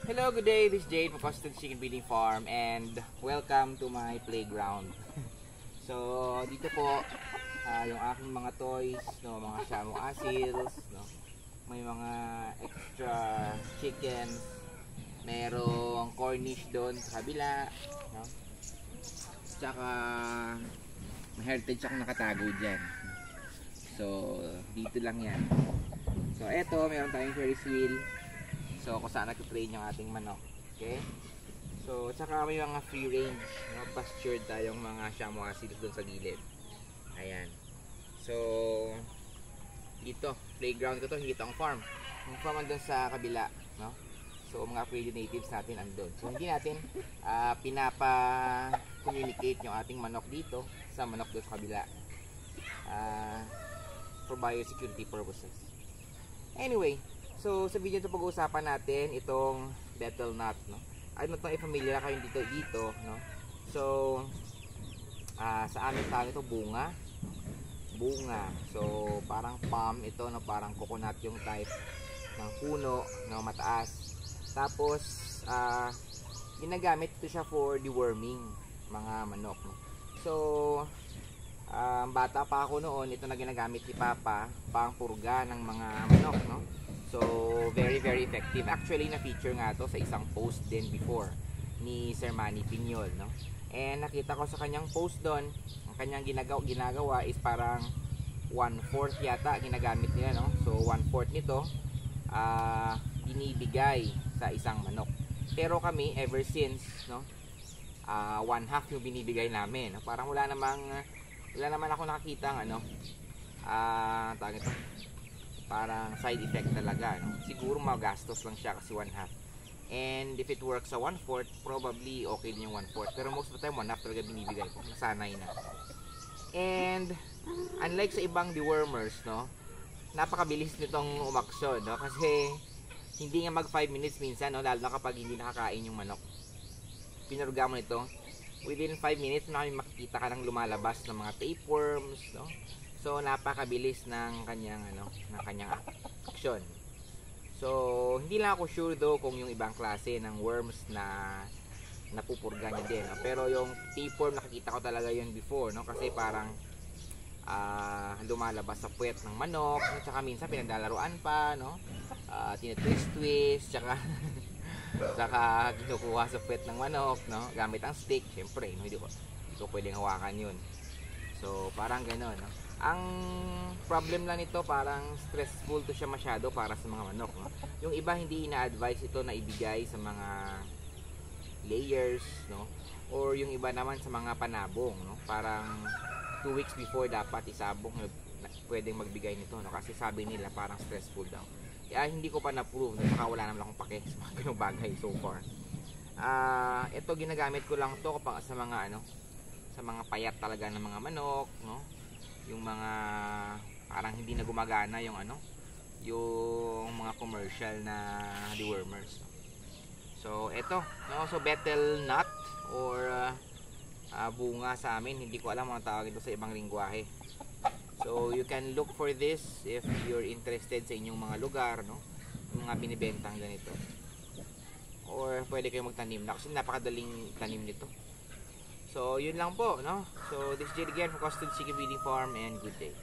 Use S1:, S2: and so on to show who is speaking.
S1: Hello, good day. This is Jade from Custom Chicken Breeding Farm and welcome to my playground. So, dito po yung aking mga toys, no, mga Shamu Asils, no. May mga extra chickens. Merong Cornish doon sa kabila, no. Tsaka may heritage akong nakatago diyan. So, dito lang 'yan. So, eto, meron tayong Ferris wheel. So, kung saan nag-train yung ating manok. Okay? So, tsaka may mga free range. No? Pastured tayong mga Shamu Asils doon sa gilid. Ayan. So, ito. Playground ko to. Hindi ito ang farm. Ang farm andun sa kabila. No? So, mga Prairie natives natin andun. So, hindi natin pinapa-communicate yung ating manok dito sa manok doon sa kabila. For biosecurity purposes. Anyway, so sa video ito pag-uusapan natin itong betel nut, no. Ano to, familiar kayo dito, no. So sa amin tawag ito bunga. So parang palm ito, no, parang coconut yung type ng puno, no, mataas. Tapos ginagamit ito siya for deworming mga manok, no. So bata pa ako noon, ito na ginagamit ni Papa pang purga ng mga manok, no. So, very effective. Actually, na-feature nga to sa isang post din before ni Sir Manny Piñol, no? And nakita ko sa kanyang post doon, ang kanyang ginagawa is parang 1/4 yata ginagamit nila, no? So, 1/4 nito binibigay sa isang manok. Pero kami, ever since, no? 1/2 yung binibigay namin, no? Parang wala naman ako nakakita ng tawag ito, parang side effect talaga, no? Siguro magastos lang siya kasi 1/2. And if it works sa 1/4, probably okay din yung 1/4. Pero most of the time 1/2 talaga binibigay ko. Nasanay na. And unlike sa ibang dewormers, no, napakabilis nitong umaksyon, no? Kasi hindi nga mag 5 minutes minsan, no, lalo na kapag hindi nakakain yung manok. Pinurga mo nito, within 5 minutes na kami makikita ka ng lumalabas ng mga tapeworms, no? So napakabilis ng kanyang aksyon. So hindi lang ako sure though kung yung ibang klase ng worms na napupurga niya din, no? Pero yung tapeworm nakikita ko talaga yun before, no? Kasi parang lumalabas sa puwet ng manok, no? Tsaka minsan pinagdalaruan pa, no? Tinitwist, tsaka tsaka kinukuha sa puwet ng manok, no? Gamit ang stick, syempre, no? Hindi ko pwedeng hawakan yun. So parang gano'n, no? Ang problem lang nito, parang stressful to siya masyado para sa mga manok, no? Yung iba hindi ina-advise ito na ibigay sa mga layers, no? Or yung iba naman sa mga panabong, no? Parang 2 weeks before dapat isabong na pwedeng magbigay nito, no? Kasi sabi nila parang stressful daw. Kaya hindi ko pa na-prove, no? Saka wala naman akong pake sa mga ganung bagay so far. Ito ginagamit ko lang to kapag sa mga sa mga payat talaga ng mga manok, no? Yung mga parang hindi na gumagana yung yung mga commercial na dewormers, no? So eto, no, so betel nut or bunga sa amin, hindi ko alam ang tawag ito sa ibang lingwahe. So you can look for this if you're interested sa inyong mga lugar, no, yung mga binibentang ganito, or pwede kayong magtanim na kasi napakadaling tanim nito. So, yun lang po, no? So, this is Jade again from Custom Chicken Breeding Farm and good day.